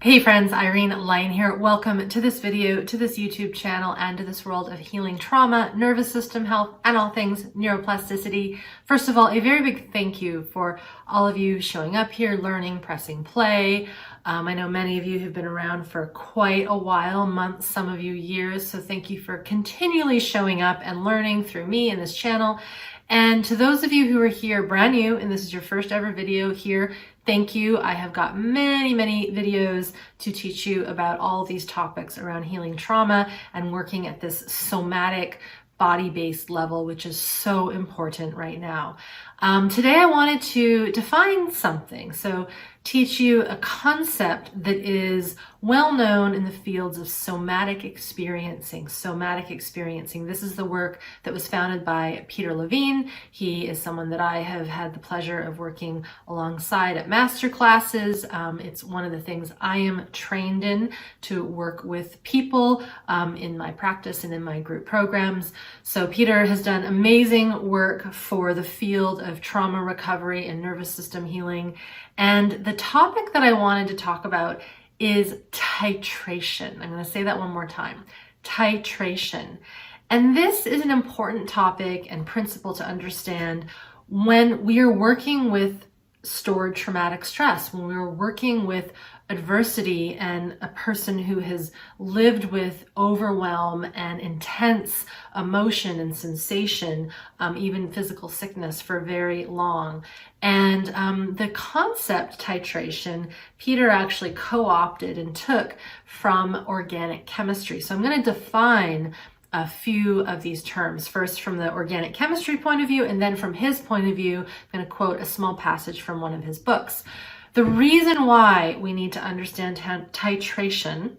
Hey friends, Irene Lyon here. Welcome to this video, to this YouTube channel, and to this world of healing trauma, nervous system health, and all things neuroplasticity. First of all, a very big thank you for all of you showing up here, learning, pressing play. I know many of you have been around for quite a while, months, some of you years, so thank you for continually showing up and learning through me and this channel. And to those of you who are here brand new, and this is your first ever video here, thank you. I have got many videos to teach you about all these topics around healing trauma and working at this somatic body-based level, which is so important right now. Today I wanted to define something. So teach you a concept that is well known in the fields of somatic experiencing. This is the work that was founded by Peter Levine. He is someone that I have had the pleasure of working alongside at master classes. It's one of the things I am trained in, to work with people in my practice and in my group programs. So Peter has done amazing work for the field of trauma recovery and nervous system healing. And the topic that I wanted to talk about is titration. I'm going to say that one more time. Titration. And this is an important topic and principle to understand when we are working with stored traumatic stress, when we're working with adversity and a person who has lived with overwhelm and intense emotion and sensation, even physical sickness for very long. And the concept titration, Peter actually co-opted and took from organic chemistry. So I'm going to define a few of these terms, first from the organic chemistry point of view, and then from his point of view, I'm going to quote a small passage from one of his books. The reason why we need to understand titration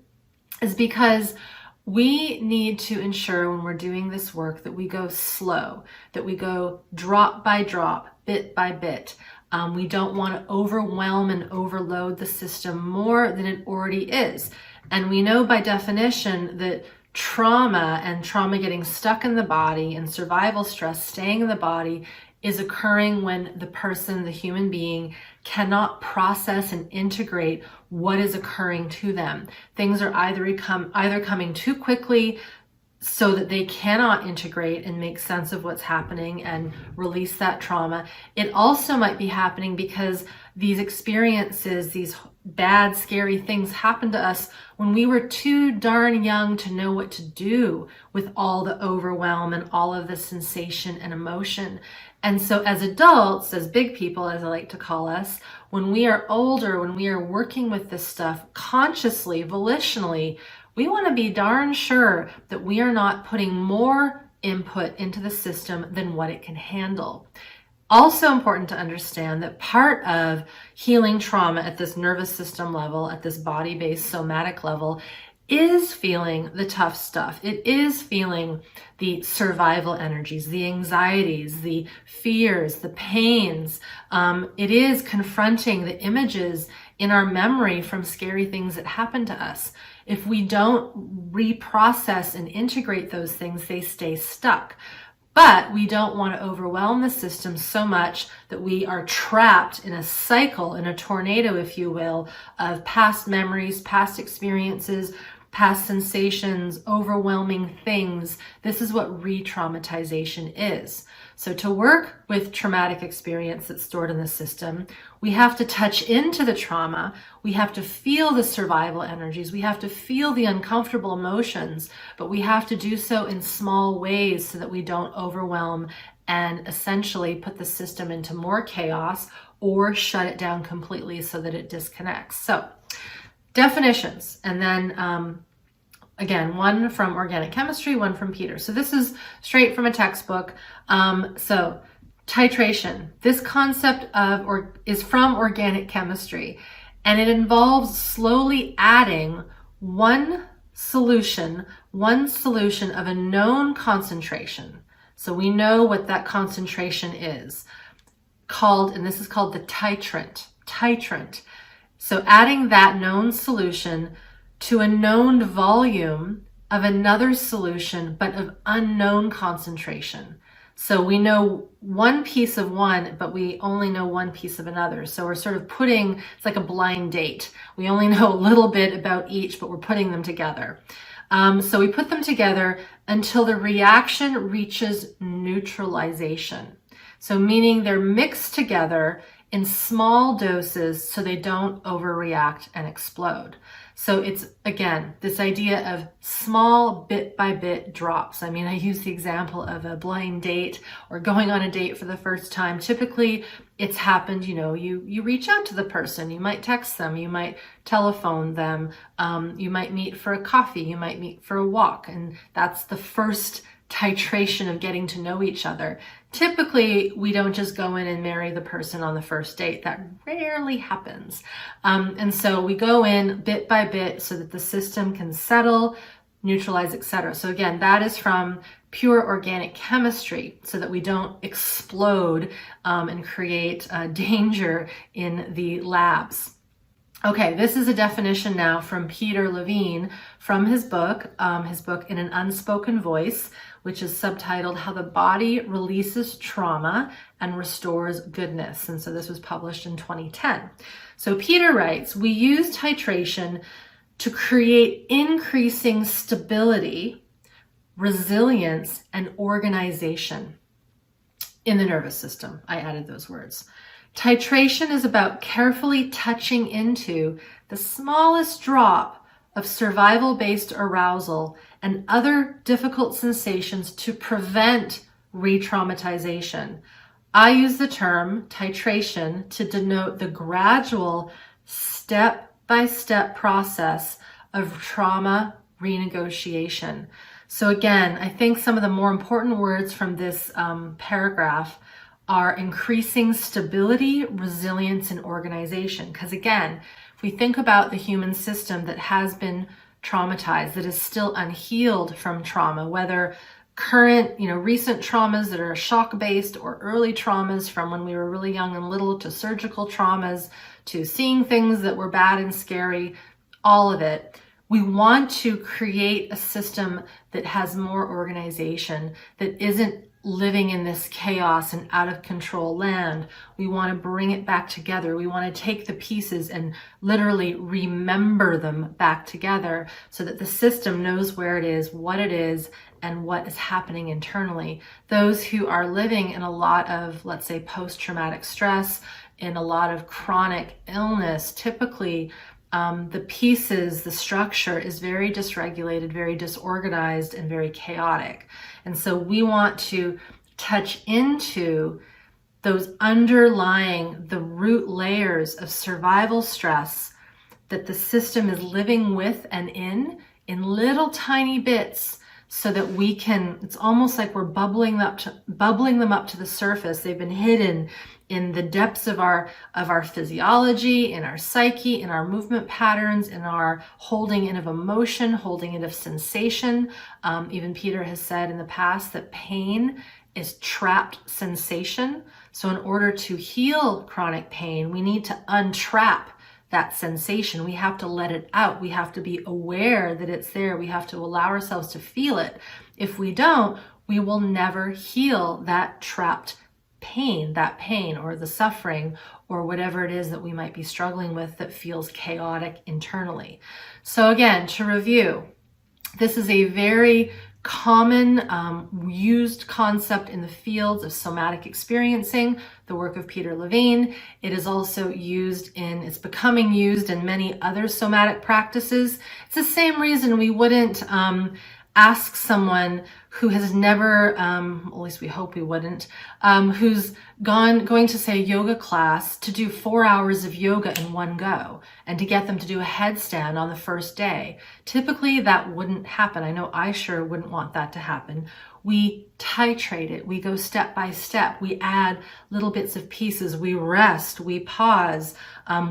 is because we need to ensure when we're doing this work that we go slow, that we go drop by drop, bit by bit. We don't want to overwhelm and overload the system more than it already is. And we know by definition that trauma and trauma getting stuck in the body and survival stress staying in the body is occurring when the person, the human being, cannot process and integrate what is occurring to them. Things are either coming too quickly so that they cannot integrate and make sense of what's happening and release that trauma. It also might be happening because these experiences, these bad, scary things happen to us when we were too darn young to know what to do with all the overwhelm and all of the sensation and emotion. And so as adults, as big people, as I like to call us, when we are older, when we are working with this stuff consciously, volitionally, we want to be darn sure that we are not putting more input into the system than what it can handle. Also important to understand that part of healing trauma at this nervous system level, at this body-based somatic level, is feeling the tough stuff. It is feeling the survival energies, the anxieties, the fears, the pains. It is confronting the images in our memory from scary things that happened to us. If we don't reprocess and integrate those things, they stay stuck. But we don't want to overwhelm the system so much that we are trapped in a cycle, in a tornado, if you will, of past memories, past experiences, past sensations, overwhelming things. This is what re-traumatization is. So to work with traumatic experience that's stored in the system, we have to touch into the trauma. We have to feel the survival energies. We have to feel the uncomfortable emotions, but we have to do so in small ways so that we don't overwhelm and essentially put the system into more chaos or shut it down completely so that it disconnects. So definitions, and then again, one from organic chemistry, one from Peter. So this is straight from a textbook. So titration, this concept is from organic chemistry, and it involves slowly adding one solution of a known concentration. So we know what that concentration is called, and this is called the titrant. So adding that known solution to a known volume of another solution, but of unknown concentration. So we know one piece of one, but we only know one piece of another. So we're sort of putting, it's like a blind date. We only know a little bit about each, but we're putting them together. So we put them together until the reaction reaches neutralization. So meaning they're mixed together in small doses so they don't overreact and explode. So it's, again, this idea of small bit by bit drops. I mean, I use the example of a blind date or going on a date for the first time. Typically, it's happened, you reach out to the person, you might text them, you might telephone them, you might meet for a coffee, you might meet for a walk. And that's the first titration of getting to know each other. Typically, we don't just go in and marry the person on the first date. That rarely happens. And so we go in bit by bit so that the system can settle, neutralize, etc. So again, that is from pure organic chemistry so that we don't explode and create danger in the labs. Okay, this is a definition now from Peter Levine from his book In an Unspoken Voice, which is subtitled How the Body Releases Trauma and Restores Goodness. And so this was published in 2010. So Peter writes, we use titration to create increasing stability, resilience, and organization in the nervous system. I added those words. Titration is about carefully touching into the smallest drop of survival-based arousal and other difficult sensations to prevent re-traumatization. I use the term titration to denote the gradual step-by-step process of trauma renegotiation. So again, I think some of the more important words from this paragraph are increasing stability, resilience, and organization. Because again, if we think about the human system that has been traumatized, that is still unhealed from trauma, whether current, recent traumas that are shock-based or early traumas from when we were really young and little to surgical traumas to seeing things that were bad and scary, all of it. We want to create a system that has more organization, that isn't living in this chaos and out of control land. We want to bring it back together. We want to take the pieces and literally remember them back together so that the system knows where it is, and what is happening internally. Those who are living in a lot of, let's say, post-traumatic stress, in a lot of chronic illness, typically the pieces, the structure is very dysregulated, very disorganized, and very chaotic. And so we want to touch into those underlying, the root layers of survival stress that the system is living with and in little tiny bits, so that we can, it's almost like we're bubbling them up to the surface. They've been hidden in the depths of our physiology, in our psyche, in our movement patterns, in our holding in of emotion, holding in of sensation. Even Peter has said in the past that pain is trapped sensation. So in order to heal chronic pain, we need to untrap that sensation. We have to let it out. We have to be aware that it's there. We have to allow ourselves to feel it. If we don't, we will never heal that trapped pain, or the suffering, or whatever it is that we might be struggling with that feels chaotic internally. So again, to review, this is a very common used concept in the fields of somatic experiencing, the work of Peter Levine. It is also it's becoming used in many other somatic practices. It's the same reason we wouldn't ask someone who has never, at least we hope we wouldn't, who's going to say a yoga class to do 4 hours of yoga in one go and to get them to do a headstand on the first day. Typically that wouldn't happen. I know I sure wouldn't want that to happen. We titrate it. We go step by step. We add little bits of pieces. We rest. We pause.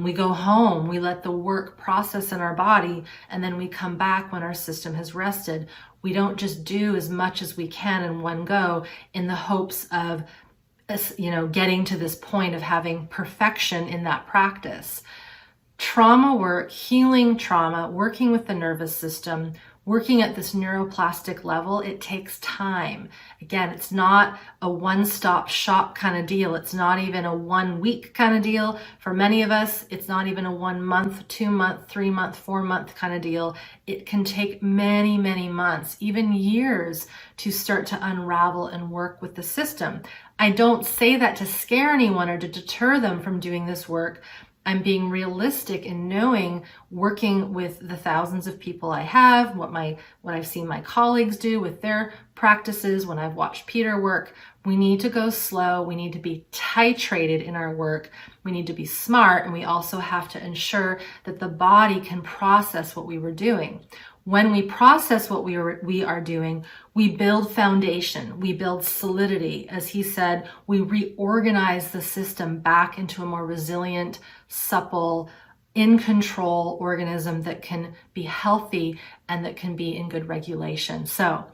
We go home. We let the work process in our body, and then we come back when our system has rested. We don't just do as much as we can in one go in the hopes of, getting to this point of having perfection in that practice. Trauma work, healing trauma, working with the nervous system, working at this neuroplastic level, it takes time. Again, it's not a one-stop shop kind of deal. It's not even a 1 week kind of deal. For many of us, it's not even a 1 month, 2 month, 3 month, 4 month kind of deal. It can take many, many months, even years, to start to unravel and work with the system. I don't say that to scare anyone or to deter them from doing this work. I'm being realistic in knowing, working with the thousands of people I have, what I've seen my colleagues do with their practices, when I've watched Peter work. We need to go slow. We need to be titrated in our work. We need to be smart, and we also have to ensure that the body can process what we were doing. When we process what we are doing, we build foundation, we build solidity. As he said, we reorganize the system back into a more resilient, supple, in control organism that can be healthy and that can be in good regulation. So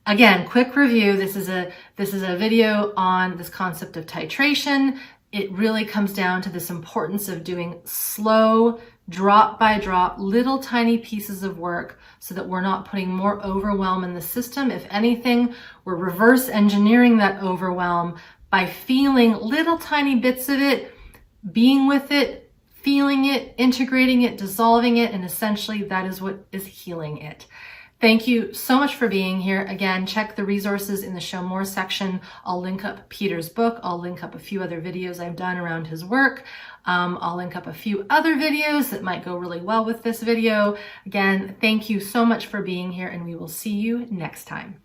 again, quick review. This is a video on this concept of titration. It really comes down to this importance of doing slow, drop by drop, little tiny pieces of work so that we're not putting more overwhelm in the system. If anything, we're reverse engineering that overwhelm by feeling little tiny bits of it, being with it, feeling it, integrating it, dissolving it, and essentially that is what is healing it. Thank you so much for being here. Again, check the resources in the Show More section. I'll link up Peter's book. I'll link up a few other videos I've done around his work. I'll link up a few other videos that might go really well with this video. Again, thank you so much for being here, and we will see you next time.